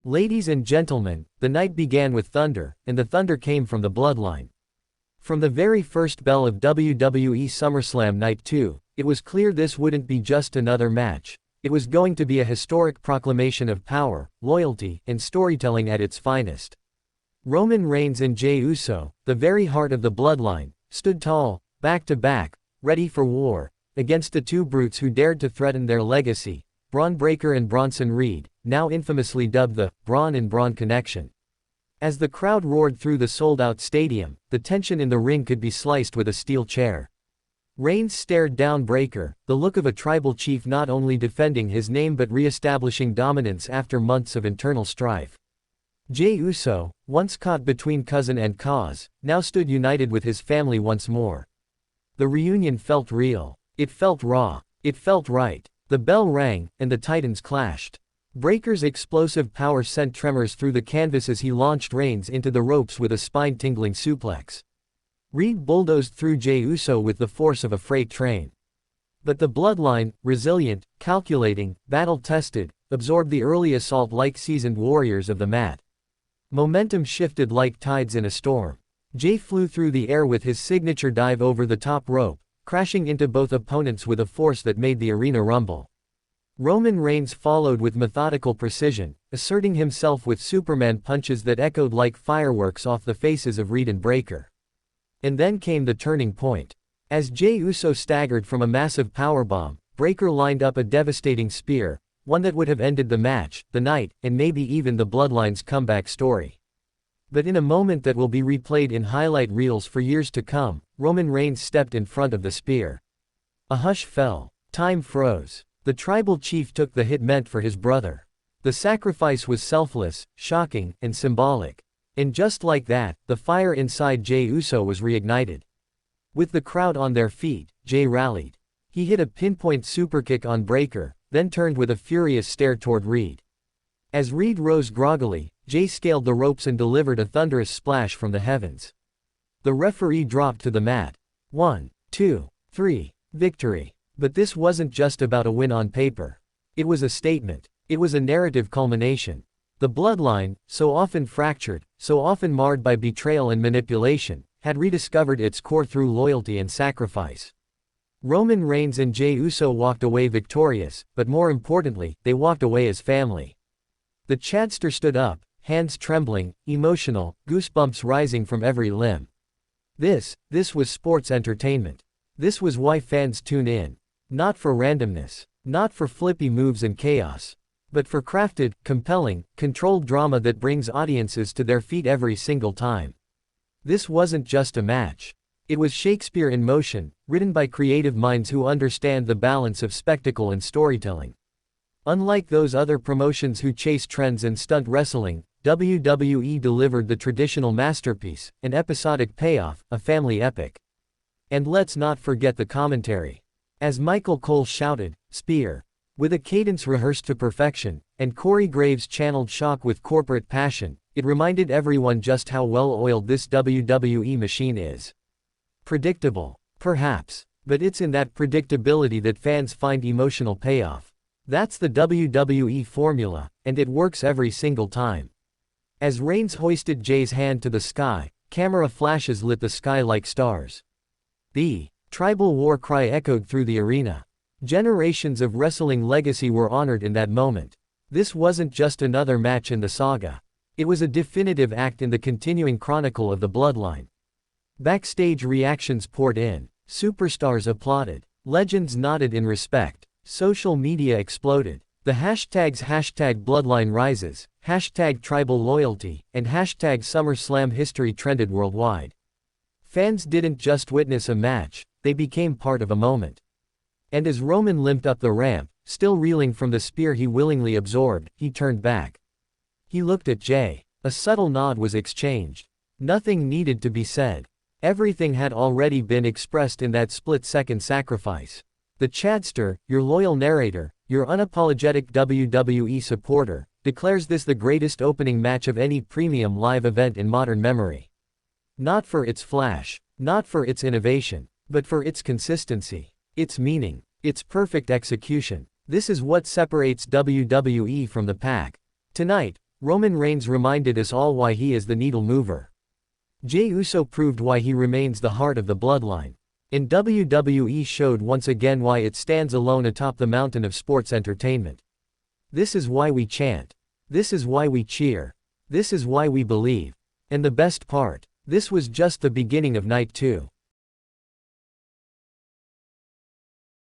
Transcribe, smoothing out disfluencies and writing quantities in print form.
Ladies and gentlemen, the night began with thunder, and the thunder came from the bloodline. From the very first bell of WWE SummerSlam Night 2, it was clear this wouldn't be just another match. It was going to be a historic proclamation of power, loyalty, and storytelling at its finest. Roman Reigns and Jey Uso, the very heart of the bloodline, stood tall, back to back, ready for war, against the two brutes who dared to threaten their legacy, Braun Breaker and Bronson Reed, now infamously dubbed the Braun and Braun Connection. As the crowd roared through the sold-out stadium, the tension in the ring could be sliced with a steel chair. Reigns stared down Breaker, the look of a tribal chief not only defending his name but re-establishing dominance after months of internal strife. Jey Uso, once caught between cousin and cause, now stood united with his family once more. The reunion felt real. It felt raw. It felt right. The bell rang, and the titans clashed. Breaker's explosive power sent tremors through the canvas as he launched Reigns into the ropes with a spine-tingling suplex. Reed bulldozed through Jey Uso with the force of a freight train. But the bloodline, resilient, calculating, battle-tested, absorbed the early assault like seasoned warriors of the mat. Momentum shifted like tides in a storm. Jey flew through the air with his signature dive over the top rope, crashing into both opponents with a force that made the arena rumble. Roman Reigns followed with methodical precision, asserting himself with Superman punches that echoed like fireworks off the faces of Reed and Breaker. And then came the turning point. As Jey Uso staggered from a massive powerbomb, Breaker lined up a devastating spear, one that would have ended the match, the night, and maybe even the Bloodline's comeback story. But in a moment that will be replayed in highlight reels for years to come, Roman Reigns stepped in front of the spear. A hush fell. Time froze. The tribal chief took the hit meant for his brother. The sacrifice was selfless, shocking, and symbolic. And just like that, the fire inside Jey Uso was reignited. With the crowd on their feet, Jey rallied. He hit a pinpoint superkick on Breaker, then turned with a furious stare toward Reed. As Reed rose groggily, Jey scaled the ropes and delivered a thunderous splash from the heavens. The referee dropped to the mat. 1, 2, 3, victory. But this wasn't just about a win on paper. It was a statement. It was a narrative culmination. The bloodline, so often fractured, so often marred by betrayal and manipulation, had rediscovered its core through loyalty and sacrifice. Roman Reigns and Jey Uso walked away victorious, but more importantly, they walked away as family. The Chadster stood up, hands trembling, emotional, goosebumps rising from every limb. This was sports entertainment. This was why fans tune in. Not for randomness. Not for flippy moves and chaos. But for crafted, compelling, controlled drama that brings audiences to their feet every single time. This wasn't just a match. It was Shakespeare in motion, written by creative minds who understand the balance of spectacle and storytelling. Unlike those other promotions who chase trends and stunt wrestling, WWE delivered the traditional masterpiece, an episodic payoff, a family epic. And let's not forget the commentary. As Michael Cole shouted, "Spear," with a cadence rehearsed to perfection, and Corey Graves channeled shock with corporate passion, it reminded everyone just how well-oiled this WWE machine is. Predictable? Perhaps. But it's in that predictability that fans find emotional payoff. That's the WWE formula, and it works every single time. As Reigns hoisted Jey's hand to the sky, camera flashes lit the sky like stars. The tribal war cry echoed through the arena. Generations of wrestling legacy were honored in that moment. This wasn't just another match in the saga. It was a definitive act in the continuing chronicle of the bloodline. Backstage reactions poured in. Superstars applauded. Legends nodded in respect. Social media exploded. The hashtags #BloodlineRises, #TribalLoyalty, and #SummerSlam history trended worldwide. Fans didn't just witness a match, they became part of a moment. And as Roman limped up the ramp, still reeling from the spear he willingly absorbed, he turned back. He looked at Jey. A subtle nod was exchanged. Nothing needed to be said. Everything had already been expressed in that split-second sacrifice. The Chadster, your loyal narrator, your unapologetic WWE supporter, declares this the greatest opening match of any premium live event in modern memory. Not for its flash, not for its innovation, but for its consistency, its meaning, its perfect execution. This is what separates WWE from the pack. Tonight, Roman Reigns reminded us all why he is the needle mover. Jey Uso proved why he remains the heart of the bloodline. And WWE showed once again why it stands alone atop the mountain of sports entertainment. This is why we chant. This is why we cheer. This is why we believe. And the best part, this was just the beginning of night 2.